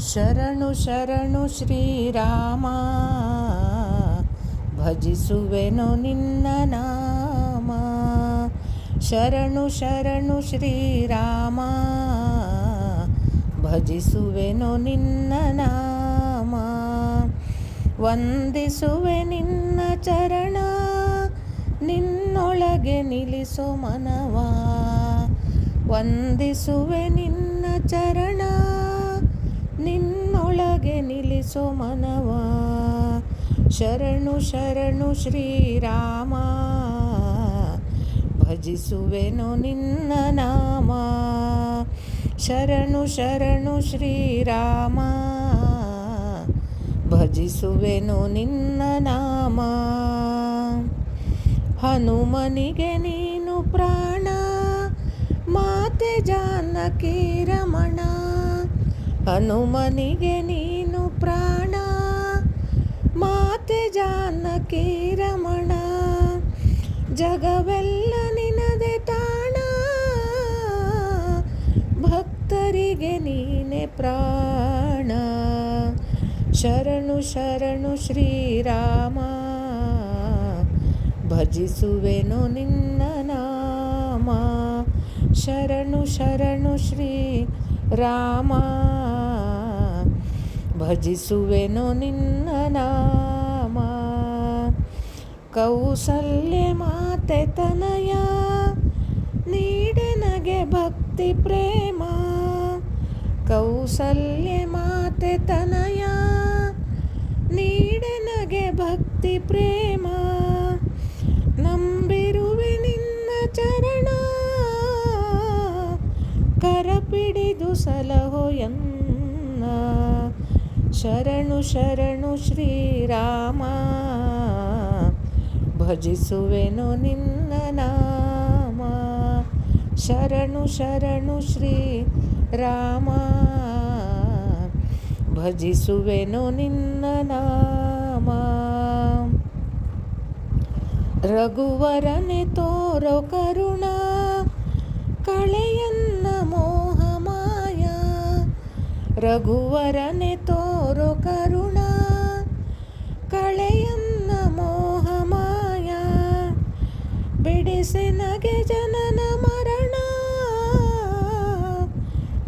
ಶರಣು ಶರಣು ಶ್ರೀರಾಮ, ಭಜಿಸುವೆನು ನಿನ್ನ ನಾಮ. ಶರಣು ಶರಣು ಶ್ರೀರಾಮ, ಭಜಿಸುವೆನು ನಿನ್ನ ನಾಮ. ವಂದಿಸುವೆ ನಿನ್ನ ಚರಣ, ನಿನ್ನೊಳಗೆ ನಿಲ್ಲಿಸೋ ಮನವ. ವಂದಿಸುವೆ ನಿನ್ನ ಚರಣ, ನಿನ್ನೊಳಗೆ ನಿಲ್ಲಿಸೋ ಮನವ. ಶರಣು ಶರಣು ಶ್ರೀರಾಮ, ಭಜಿಸುವೆನು ನಿನ್ನ ನಾಮ. ಶರಣು ಶರಣು ಶ್ರೀರಾಮ, ಭಜಿಸುವೆನು ನಿನ್ನ ನಾಮ. ಹನುಮನಿಗೆ ನೀನು ಪ್ರಾಣ, ಮಾತೆ ಜಾನಕಿ ರಮಣ. ಹನುಮನಿಗೆ ನೀನು ಪ್ರಾಣ, ಮಾತೆ ಜಾನಕಿ ರಮಣ. ಜಗವೆಲ್ಲ ನಿನದೆ ತಾಣ, ಭಕ್ತರಿಗೆ ನೀನೆ ಪ್ರಾಣ. ಶರಣು ಶರಣು ಶ್ರೀರಾಮ, ಭಜಿಸುವೆನು ನಿನ್ನ ನಾಮ. ಶರಣು ಶರಣು ಶ್ರೀರಾಮ, ಭಜಿಸುವೆನು ನಿನ್ನ ನಾಮ. ಕೌಸಲ್ಯ ಮಾತೆ ತನಯ, ನೀಡೆನಗೆ ಭಕ್ತಿ ಪ್ರೇಮ. ಕೌಸಲ್ಯ ಮಾತೆ ತನಯ, ನೀಡೆನಗೆ ಭಕ್ತಿ ಪ್ರೇಮ. ನಂಬಿರುವೆ ನಿನ್ನ ಚರಣ, ಕರಪಿಡಿದು ಸಲಹೋ ಎನ್ನ. ಶರಣು ಶರಣು ಶ್ರೀರಾಮ, ಭಜಿಸುವೆನು ನಿನ್ನ ನಾಮ. ಶರಣು ಶರಣು ಶ್ರೀರಾಮ, ಭಜಿಸುವೆನು ನಿನ್ನ ನಾಮ. ರಘುವರನೆ ತೋರೋ ಕರುಣ, ಕಳೆಯನ್ನ ಮೋಹಮಾಯ. ರಘುವರನೆ ತೋರೋ ಕರುಣ, ಕಳೆಯನ್ನ ಮೋಹಮಾಯ. ಬಿಡಿಸಿ ನಗೆ ಜನನ ಮರಣ,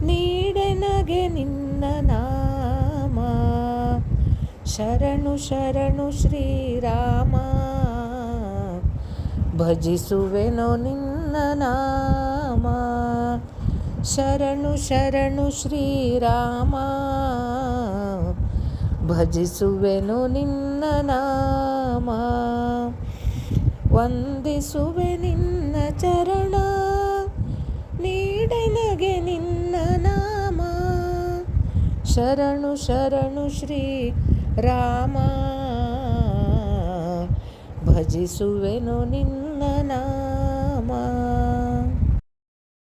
ನೀಡೆ ನಗೆ ನಿನ್ನ ನಾಮ. ಶರಣು ಶರಣು ಶ್ರೀರಾಮ, ಭಜಿಸುವೆನು ನಿನ್ನ ನಾಮ. ಶರಣು ಶರಣು ಶ್ರೀರಾಮ, ಭಜಿಸುವೆನು ನಿನ್ನ ನಾಮ. ವಂದಿಸುವೆ ನಿನ್ನ ಚರಣ, ನೀಡೆನಗೆ ನಿನ್ನ ನಾಮ. ಶರಣು ಶರಣು ಶ್ರೀರಾಮ, ಭಜಿಸುವೆನು ನಿನ್ನ ನಾಮ.